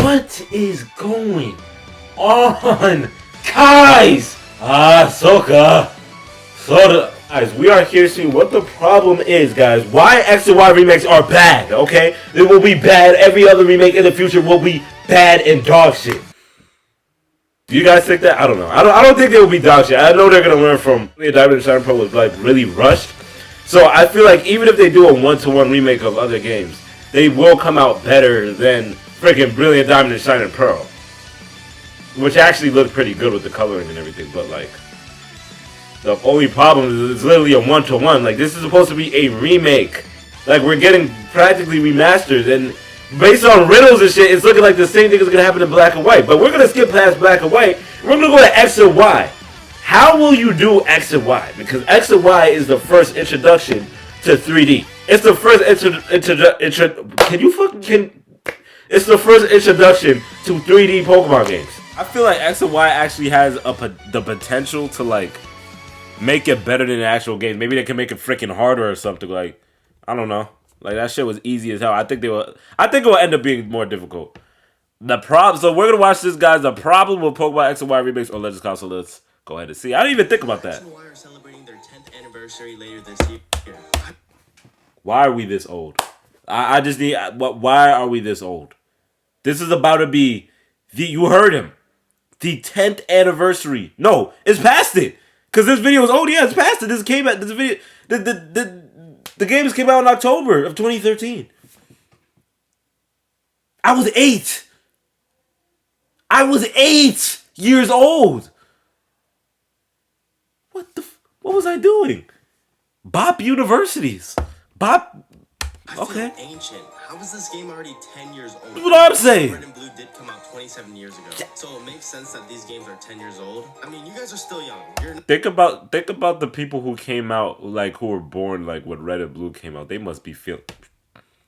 What is going on, guys? Soka. Guys, we are here seeing what the problem is, guys. Why X and Y remakes are bad, okay? They will be bad. Every other remake in the future will be bad and dog shit. Do you guys think that? I don't know. I don't think they will be dog shit. I know they're gonna learn from Diamond and Shine Pro was like really rushed. So I feel like even if they do a one-to-one remake of other games, they will come out better than freaking Brilliant Diamond and Shining Pearl, which actually looked pretty good with the coloring and everything. But like, the only problem is it's literally a one-to-one. Like, this is supposed to be a remake. Like, we're getting practically remastered, and based on riddles and shit, it's looking like the same thing is gonna happen in Black and White. But we're gonna skip past Black and White. We're gonna go to X and Y. How will you do X and Y? Because X and Y is the first introduction to 3D. It's the first It's the first introduction to 3D Pokemon games. I feel like X and Y actually has the potential to like make it better than the actual games. Maybe they can make it freaking harder or something. Like, I don't know. Like, that shit was easy as hell. I think it will end up being more difficult. So we're gonna watch this, guys. The problem with Pokemon X and Y remakes on Legends Console. Let's go ahead and see. I didn't even think about that. X and Y are celebrating their 10th anniversary later this year. Why are we this old? I just need. Why are we this old? This is about to be you heard him. The 10th anniversary. No, it's past it. Cause this video is old. Yeah, it's past it. The games came out in October of 2013. I was 8. I was 8 years old. What was I doing? Bop Universities. Bop. Okay. Ancient. How is this game already 10 years old? That's what I'm saying. Red and Blue did come out 27 years ago. So it makes sense that these games are 10 years old. I mean, you guys are still young. Think about the people who came out, like, who were born like when Red and Blue came out. They must be feeling.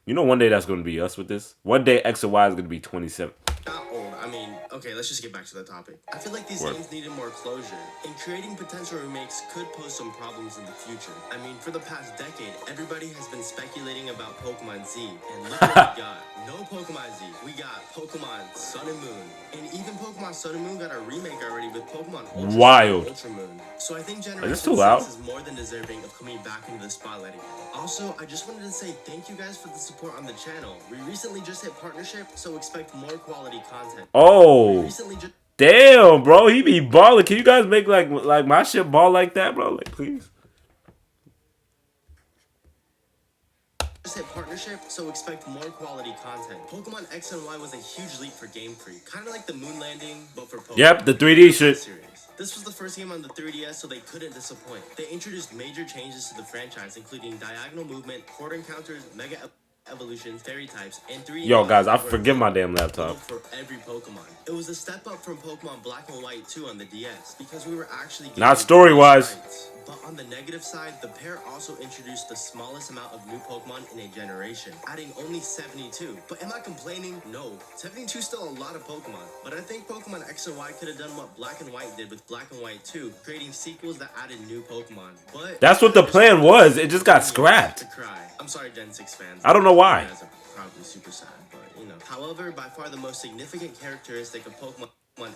You know, one day that's going to be us with this. One day X and Y is going to be 27. Not old. I mean, okay, let's just get back to the topic. I feel like these games needed more closure, and creating potential remakes could pose some problems in the future. I mean, for the past decade, everybody has been speculating about Pokemon Z, and look what we got. No Pokemon Z. We got Pokemon Sun and Moon. And even Pokemon Sun and Moon got a remake already with Pokemon Ultra Wild. Sun and Ultra Moon. So I think Generation 6 is more than deserving of coming back into the spotlight again. Also, I just wanted to say thank you guys for the support on the channel. We recently just hit partnership, so expect more quality content. Oh, damn, bro, he be balling. Can you guys make like my shit ball like that, bro? Like, please. Just hit partnership, so expect more quality content. Pokemon X and Y was a huge leap for Game Freak, kind of like the moon landing, but for Pokemon. Yep, the 3D shit. Series. This was the first game on the 3DS, so they couldn't disappoint. They introduced major changes to the franchise, including diagonal movement, port encounters, mega evolution, fairy types, and 3D. Yo, guys, I forgive my damn laptop. For every Pokemon. It was a step up from Pokemon Black and White 2 on the DS, because we were actually not story-wise. But on the negative side, the pair also introduced the smallest amount of new Pokemon in a generation, adding only 72. But am I complaining? No. 72 is still a lot of Pokemon. But I think Pokemon X and Y could have done what Black and White did with Black and White 2, creating sequels that added new Pokemon. But that's what the plan was. It just got scrapped. I'm sorry, Gen 6 fans. I don't know why. You guys are probably super sad, but you know. However, by far the most significant characteristic of Pokemon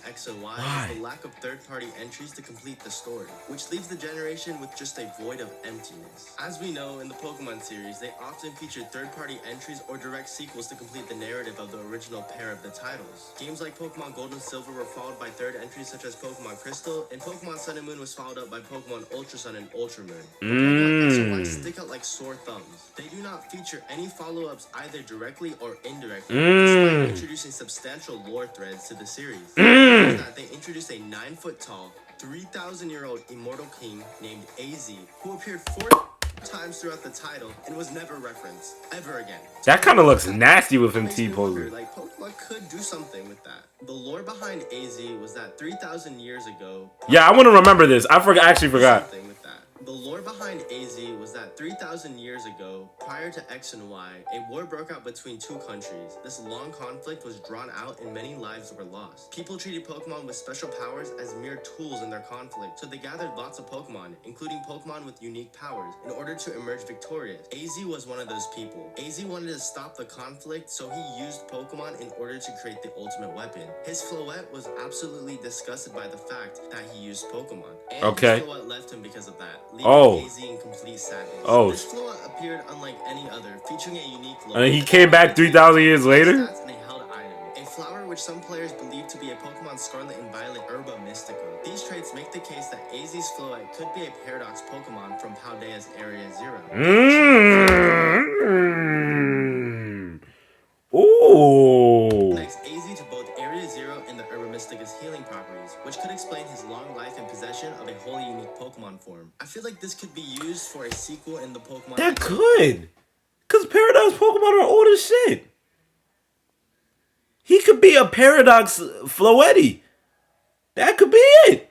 X and Y is the lack of third-party entries to complete the story, which leaves the generation with just a void of emptiness. As we know, in the Pokemon series, they often feature third-party entries or direct sequels to complete the narrative of the original pair of the titles. Games like Pokemon Gold and Silver were followed by third entries such as Pokemon Crystal, and Pokemon Sun and Moon was followed up by Pokemon Ultra Sun and Ultra Moon. Pokemon X and Y stick out like sore thumbs. They do not feature any follow-ups either directly or indirectly, despite introducing substantial lore threads to the series. That they introduced a 9-foot-tall, 3,000-year-old immortal king named AZ, who appeared 4 times throughout the title and was never referenced ever again. That kind of looks nasty with him T-posing. Like, Pokemon could do something with that. The lore behind AZ was that 3,000 years ago. Yeah, I want to remember this. Actually forgot. With that. The lore behind AZ was that 3,000 years ago, prior to X and Y, a war broke out between two countries. This long conflict was drawn out and many lives were lost. People treated Pokemon with special powers as mere tools in their conflict, so they gathered lots of Pokemon, including Pokemon with unique powers, in order to emerge victorious. AZ was one of those people. AZ wanted to stop the conflict, so he used Pokemon in order to create the ultimate weapon. His Floette was absolutely disgusted by the fact that he used Pokemon, and Okay. his Floette left him because of that. Oh. AZ in complete sadness. Oh. This Floette appeared unlike any other, featuring a unique look. And he came back 3,000 years later? Stats and a held item. A flower which some players believe to be a Pokemon Scarlet and Violet Herba Mystica. These traits make the case that AZ's Floette could be a Paradox Pokemon from Paldea's Area Zero. Ooh. Connects AZ to both Area Zero and the Herba Mystica's healing properties, which could explain his long life and possession of a wholly unique Pokemon form. I feel like this could be used for a sequel in the Pokemon. That could. Because Paradox Pokemon are old as shit. He could be a Paradox Floette. That could be it.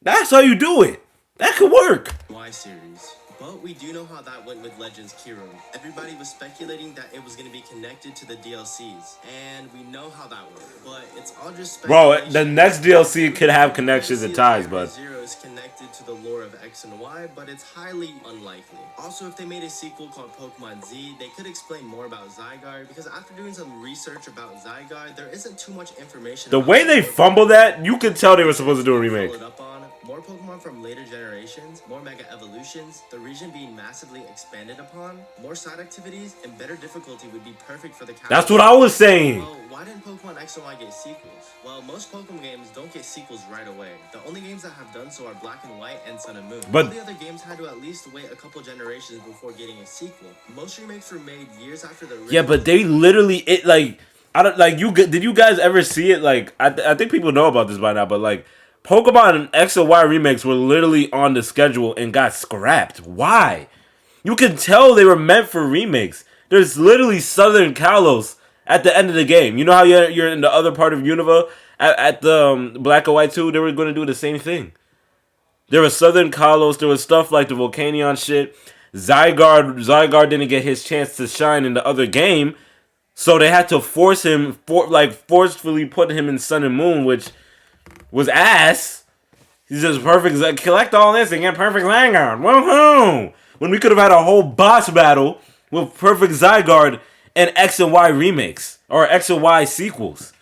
That's how you do it. That could work. Y series. But we do know how that went with Legends Kiro. Everybody was speculating that it was going to be connected to the DLCs, and we know how that worked. But it's all just speculation. Bro, the next DLC could have connections and ties, but Zero is connected to the lore of X and Y, but it's highly unlikely. Also, if they made a sequel called Pokemon Z, they could explain more about Zygarde, because after doing some research about Zygarde, there isn't too much information. the way they fumbled that, you could tell they were supposed to do a remake. More Pokemon from later generations, more Mega Evolutions, the region being massively expanded upon, more side activities, and better difficulty would be perfect for the casual. That's what I was saying. Well, why didn't Pokemon X and Y get sequels? Well, most Pokemon games don't get sequels right away. The only games that have done so are Black and White and Sun and Moon. But all the other games had to at least wait a couple generations before getting a sequel. Most remakes were made years after the original. yeah, but they literally I don't like you. Did you guys ever see it? Like I think people know about this by now, but like Pokemon X and Y remakes were literally on the schedule and got scrapped. Why? You can tell they were meant for remakes. There's literally Southern Kalos at the end of the game. You know how you're in the other part of Unova at the Black and White 2? They were going to do the same thing. There was Southern Kalos. There was stuff like the Volcanion shit. Zygarde didn't get his chance to shine in the other game, so they had to forcefully put him in Sun and Moon, which was ass. He's just perfect. Collect all this and get perfect Zygarde. Woohoo! When we could have had a whole boss battle with perfect Zygarde and X and Y remakes or X and Y sequels.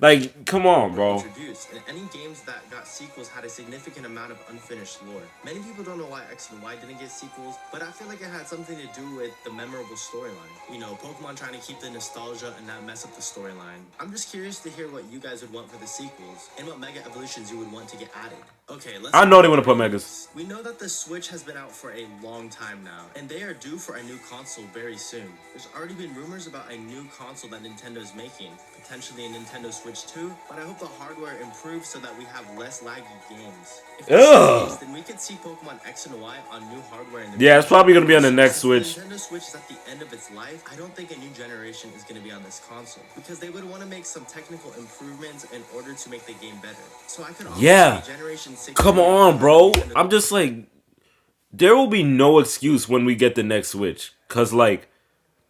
Like, come on, bro. Introduced, and any games that got sequels had a significant amount of unfinished lore. Many people don't know why X and Y didn't get sequels, but I feel like it had something to do with the memorable storyline. You know, Pokemon trying to keep the nostalgia and not mess up the storyline. I'm just curious to hear what you guys would want for the sequels, and what Mega Evolutions you would want to get added. Okay, let's... I know they want to put Megas. We know that the Switch has been out for a long time now, and they are due for a new console very soon. There's already been rumors about a new console that Nintendo's making, potentially a Nintendo Switch 2, but I hope the hardware improves so that we have less laggy games. If this is the case, then we could see Pokemon X and Y on new hardware in the future. It's probably going to be on the next Switch. Nintendo Switch is at the end of its life. I don't think a new generation is going to be on this console, because they would want to make some technical improvements in order to make the game better. So I could also see Generation 6. Come on, bro. I'm just like, there will be no excuse when we get the next Switch. Because, like,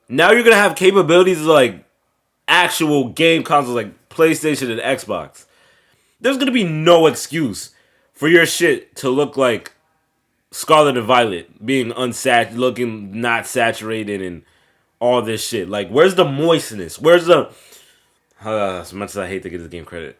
now you're going to have capabilities of, like, actual game consoles like PlayStation and Xbox. There's going to be no excuse for your shit to look like Scarlet and Violet, being looking not saturated and all this shit. Like, where's the moistness? Where's the... as much as I hate to give this game credit,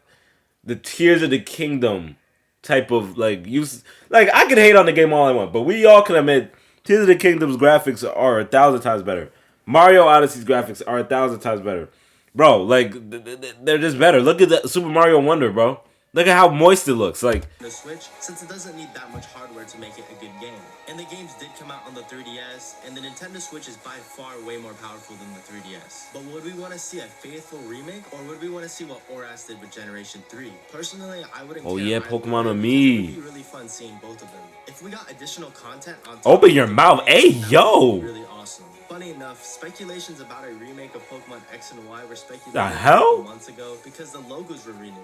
the Tears of the Kingdom type of, like, use. Like, I can hate on the game all I want, but we all can admit Tears of the Kingdom's graphics are 1,000 times better. Mario Odyssey's graphics are 1,000 times better. Bro, like, they're just better. Look at the Super Mario Wonder, bro. Look at how moist it looks. Like, the Switch, since it doesn't need that much hardware to make it a good game. And the games did come out on the 3DS, and the Nintendo Switch is by far way more powerful than the 3DS. But would we want to see a faithful remake, or would we want to see what Oras did with Generation 3? Personally, I wouldn't care. Yeah, Pokemon on me. It would be really fun seeing both of them. If we got additional content on top, open your mouth. Hey, yo. really awesome. Funny enough, speculations about a remake of Pokemon X and Y were speculated The a hell? couple months ago because the logos were renewed.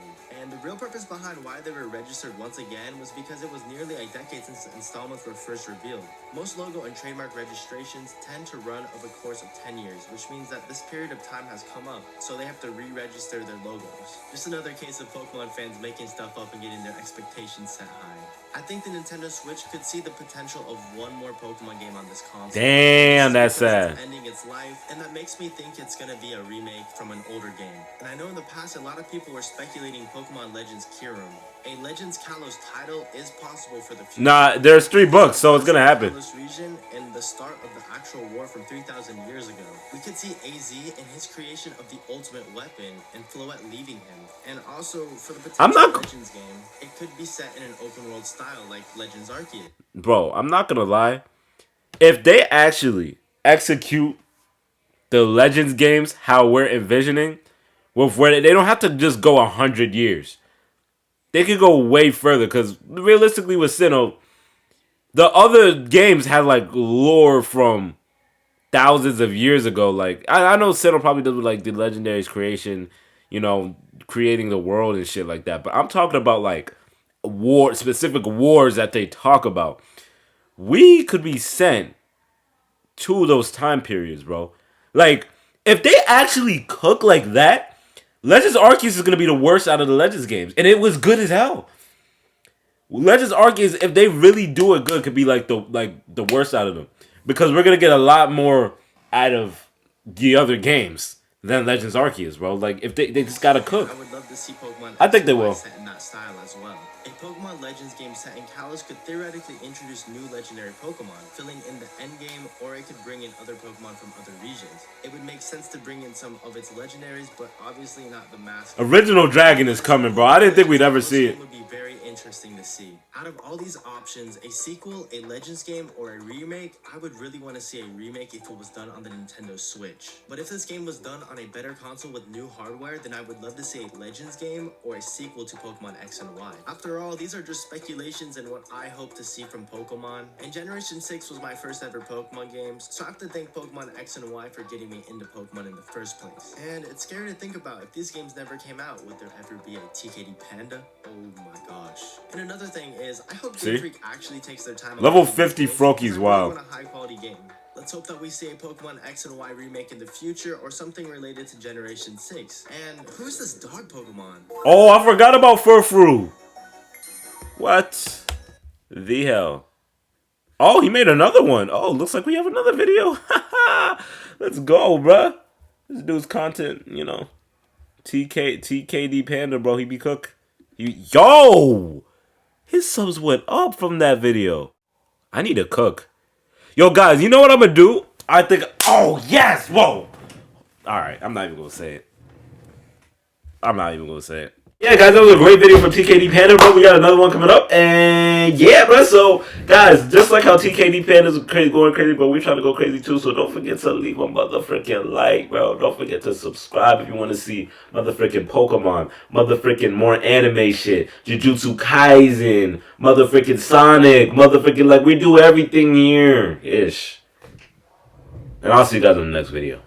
And the real purpose behind why they were registered once again was because it was nearly a decade since the installments were first revealed. Most logo and trademark registrations tend to run over the course of 10 years, which means that this period of time has come up, so they have to re-register their logos. Just another case of Pokemon fans making stuff up and getting their expectations set high. I think the Nintendo Switch could see the potential of one more Pokemon game on this console. Damn, that's sad. It's ending its life, and that makes me think it's gonna be a remake from an older game. And I know in the past a lot of people were speculating Pokemon Legends Kyurem. A Legends Kalos title is possible for the future. Nah, there's 3 books, so it's gonna happen. Kalos region and the start of the actual war from 3,000 years ago. We could see AZ and his creation of the ultimate weapon and Floette leaving him. And also for the potential Legends game, it could be set in an open world style like Legends Arceus. Bro, I'm not gonna lie. If they actually execute the Legends games how we're envisioning, with where they don't have to just go 100 years. They could go way further, because realistically with Sinnoh, the other games had like lore from thousands of years ago. Like I know Sinnoh probably does with like the Legendary's creation, you know, creating the world and shit like that. But I'm talking about like specific wars that they talk about. We could be sent to those time periods, bro. Like, if they actually cook like that, Legends Arceus is gonna be the worst out of the Legends games, and it was good as hell. Legends Arceus, if they really do it good, could be like the worst out of them, because we're gonna get a lot more out of the other games than Legends Arceus, bro. Like, if they just gotta cook. I would love to see Pokemon I think they will. set in that style as well. A Pokemon Legends game set in Kalos could theoretically introduce new legendary Pokemon, filling in the endgame, or it could bring in other Pokemon from other regions. It would make sense to bring in some of its legendaries, but obviously not the mask. Original Dragon is coming, bro. I didn't think we'd ever see it. Would be very interesting to see. Out of all these options, a sequel, a Legends game, or a remake, I would really want to see a remake if it was done on the Nintendo Switch. But if this game was done on a better console with new hardware, then I would love to see a Legends game or a sequel to Pokemon X and Y. After all, these are just speculations and what I hope to see from Pokemon. And Generation 6 was my first ever Pokemon games, so I have to thank Pokemon X and Y for getting me into Pokemon in the first place. And it's scary to think about, if these games never came out, would there ever be a TKD Panda? Oh my gosh. And another thing is, I hope Game Freak actually takes their time. Level 50 Froakie's wild. A high quality game. Let's hope that we see a Pokemon X and Y remake in the future, or something related to Generation 6. And who's this dog Pokemon? Oh, I forgot about Furfrou. What the hell? Oh, he made another one. Oh, looks like we have another video. Let's go, bruh. This dude's content, you know. TKD Panda, bro. He be cook. Yo! His subs went up from that video. I need to cook. Yo, guys, you know what I'm gonna do? I think... Oh, yes! Whoa! Alright, I'm not even gonna say it. Yeah, guys, that was a great video from TKD Panda, bro. We got another one coming up. And yeah, bro. So, guys, just like how TKD Panda's going crazy, but we're trying to go crazy too. So don't forget to leave a motherfucking like, bro. Don't forget to subscribe if you want to see motherfucking Pokemon, motherfucking more anime shit, Jujutsu Kaisen, motherfucking Sonic, motherfucking, like, we do everything here. Ish. And I'll see you guys in the next video.